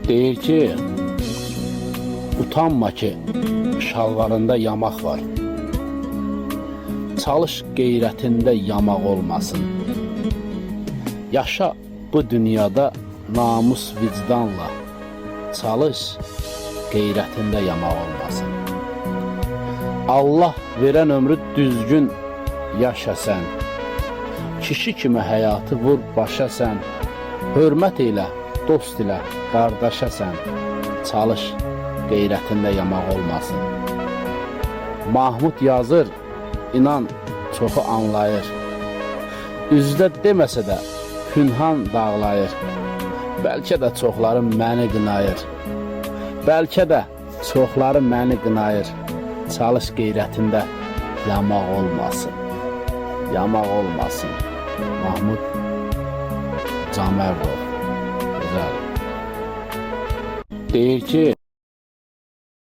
Deyir ki, utanma ki, şalvarında yamaq var. Çalış qeyrətində yamaq olmasın. Yaşa bu dünyada namus vicdanla. Çalış qeyrətində yamaq olmasın. Allah verən ömrü düzgün yaşa sən. Kişi kimi həyatı vur başa sən. Hörmət elə, dost ilə, qardaşa sən. Çalış qeyrətində yamaq olmasın. Mahmud yazır, inan çoxu anlayır. Üzdə deməsə də pünhan dağlayır. Bəlkə də çoxları məni qınayır. Bəlkə də çoxları məni qınayır. Çalış qeyrətində yamaq olmasın. Yamaq olmasın. Mahmud Camərdov. Güzel. Deyir ki,